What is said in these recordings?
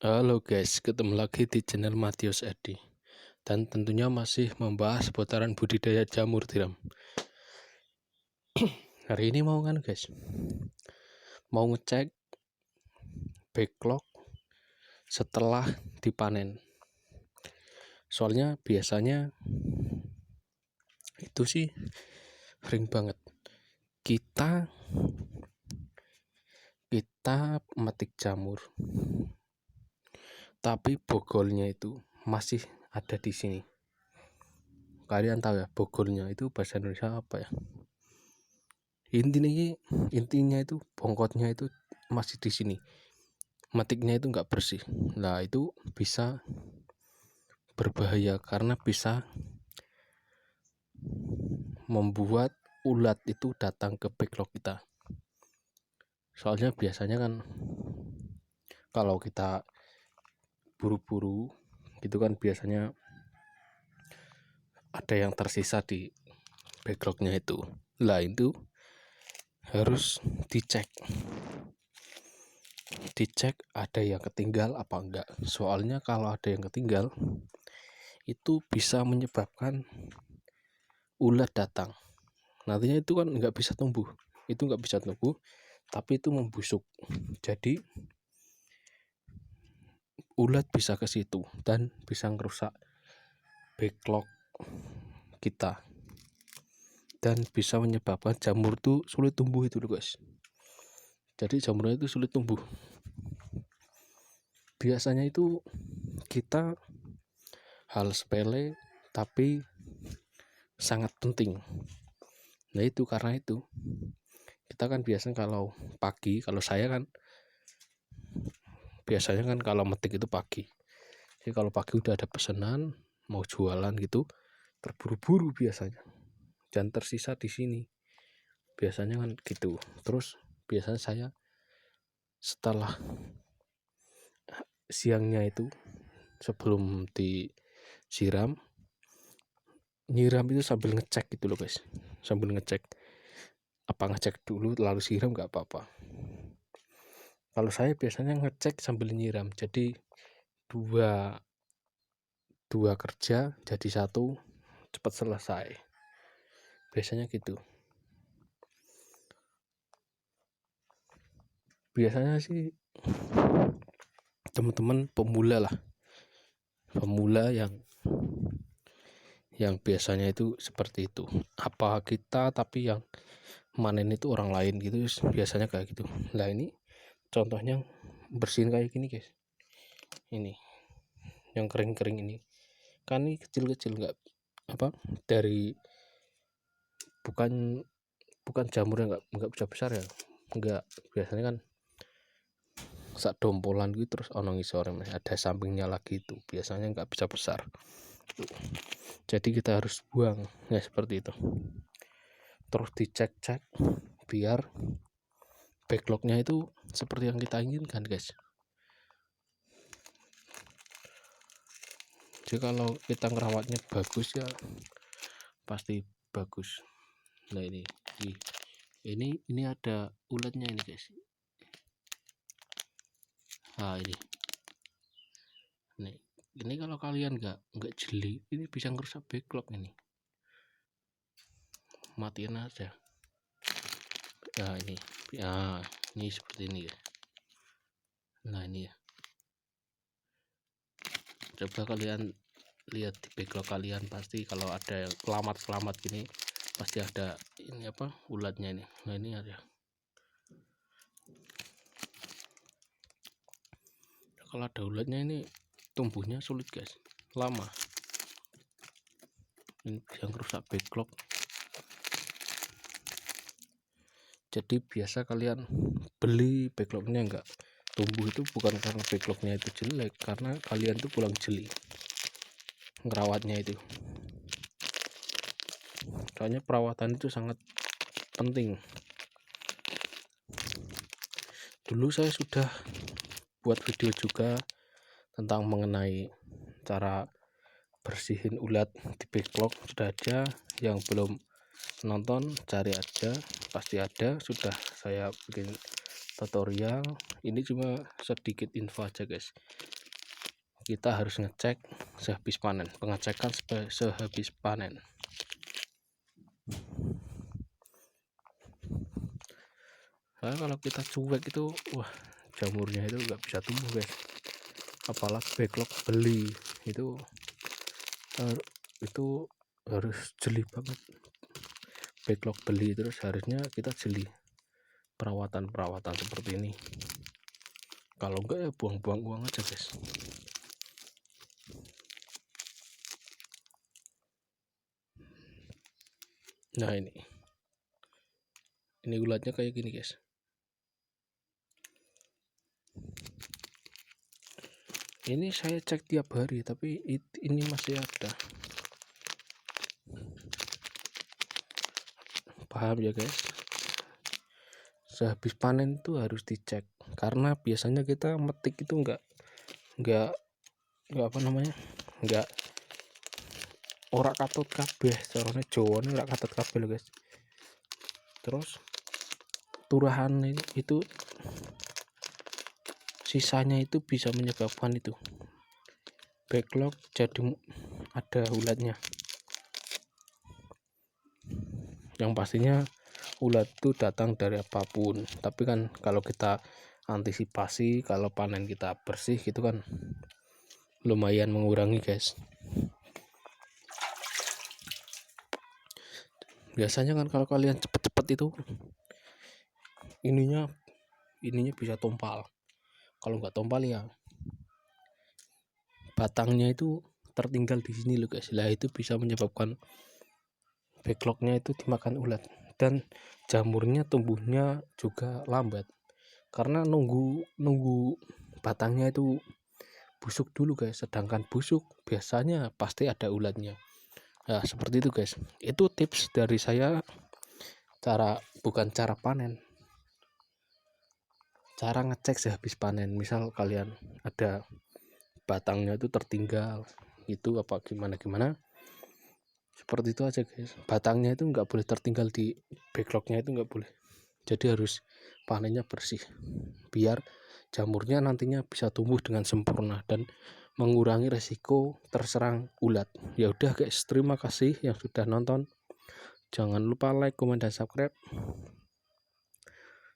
Halo guys, ketemu lagi di channel Matius Edi. Dan tentunya masih membahas seputaran budidaya jamur tiram. Hari ini mau ngecek backlog setelah dipanen. Soalnya biasanya itu sih sering banget kita metik jamur, tapi bogolnya itu masih ada di sini. Kalian tahu ya, bogolnya itu bahasa Indonesia apa ya? Intinya itu bongkotnya itu masih di sini, metiknya itu nggak bersih. Nah, itu bisa berbahaya karena bisa membuat ulat itu datang ke backlog kita. Soalnya biasanya kan kalau kita buru-buru gitu kan, biasanya ada yang tersisa di backlognya itu. Lah, itu harus dicek ada yang ketinggal apa enggak. Soalnya kalau ada yang ketinggal itu bisa menyebabkan ulat datang. Nantinya itu kan nggak bisa tumbuh, tapi itu membusuk. Jadi ulat bisa ke situ dan bisa merusak backlog kita dan bisa menyebabkan jamur itu sulit tumbuh itu loh guys. Jadi jamurnya itu sulit tumbuh. Biasanya itu kita hal sepele tapi sangat penting. Nah, itu karena itu kita kan biasanya kalau saya kan biasanya kan kalau metik itu pagi. Jadi kalau pagi udah ada pesanan mau jualan gitu, terburu-buru biasanya dan tersisa di sini. Biasanya kan gitu. Terus biasanya saya setelah siangnya itu sebelum disiram, nyiram itu sambil ngecek gitu loh guys. Sambil ngecek dulu lalu siram nggak apa-apa. Kalau saya biasanya ngecek sambil nyiram, jadi dua kerja jadi satu, cepat selesai. Biasanya gitu. Biasanya sih teman-teman pemula yang biasanya itu seperti itu. Apa kita tapi yang manen itu orang lain gitu, biasanya kayak gitu. Nah, ini contohnya bersihin kayak gini guys. Ini yang kering-kering ini kan, ini kecil-kecil, dari bukan jamurnya nggak bisa besar ya, nggak. Biasanya kan sak dompolan gitu, terus ono ngisore ada sampingnya lagi, itu biasanya nggak bisa besar. Jadi kita harus buang ya seperti itu. Terus dicek biar backlognya itu seperti yang kita inginkan guys. Jadi kalau kita ngerawatnya bagus ya pasti bagus. Nah, ini ada ulatnya ini guys. Nah, ini kalau kalian nggak jeli, ini bisa ngerusak backlog. Ini matiin aja. Nah, ini seperti ini ya. Nah, ini ya, coba kalian lihat di backlog kalian, pasti kalau ada yang selamat gini pasti ada ini ulatnya ini. Nah, ini ada. Kalau ada ulatnya ini tumbuhnya sulit guys, lama. Ini bisa merusak backlog. Jadi biasa kalian beli backlognya enggak tumbuh itu bukan karena backlognya itu jelek, karena kalian tuh kurang jeli ngerawatnya itu. Soalnya perawatan itu sangat penting. Dulu saya sudah buat video juga tentang mengenai cara bersihin ulat di backlog, sudah ada. Yang belum nonton cari aja, pasti ada, sudah saya bikin tutorial. Ini cuma sedikit info aja guys. kita harus ngecek sehabis panen, pengecekan sehabis panen. Nah, kalau kita cuek itu wah, jamurnya itu nggak bisa tumbuh guys, apalagi backlog beli itu harus jeli banget. Backlog beli terus harusnya kita jeli perawatan seperti ini, kalau enggak ya buang-buang uang aja guys. Nah ini ulatnya kayak gini guys. Ini saya cek tiap hari tapi ini masih ada. Paham ya guys, sehabis panen itu harus dicek, karena biasanya kita metik itu enggak apa namanya, enggak ora katut kabeh, carane Jawane ora katut kabeh lho guys. Terus turahan itu sisanya itu bisa menyebabkan itu backlog, jadi ada ulatnya. Yang pastinya ulat itu datang dari apapun, tapi kan kalau kita antisipasi, kalau panen kita bersih gitu kan lumayan mengurangi guys. Biasanya kan kalau kalian cepet-cepet itu ininya bisa tompal, kalau nggak tompal ya batangnya itu tertinggal di sini loh guys. Lah itu bisa menyebabkan backlognya itu dimakan ulat, dan jamurnya tumbuhnya juga lambat karena nunggu batangnya itu busuk dulu guys. Sedangkan busuk biasanya pasti ada ulatnya. Nah seperti itu guys, itu tips dari saya, bukan cara panen, cara ngecek sehabis panen. Misal kalian ada batangnya itu tertinggal itu apa gimana, seperti itu aja guys. Batangnya itu nggak boleh tertinggal, di backlognya itu nggak boleh, jadi harus panennya bersih biar jamurnya nantinya bisa tumbuh dengan sempurna dan mengurangi resiko terserang ulat. Ya udah guys, terima kasih yang sudah nonton, jangan lupa like, komen, dan subscribe.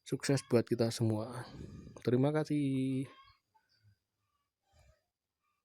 Sukses buat kita semua, terima kasih.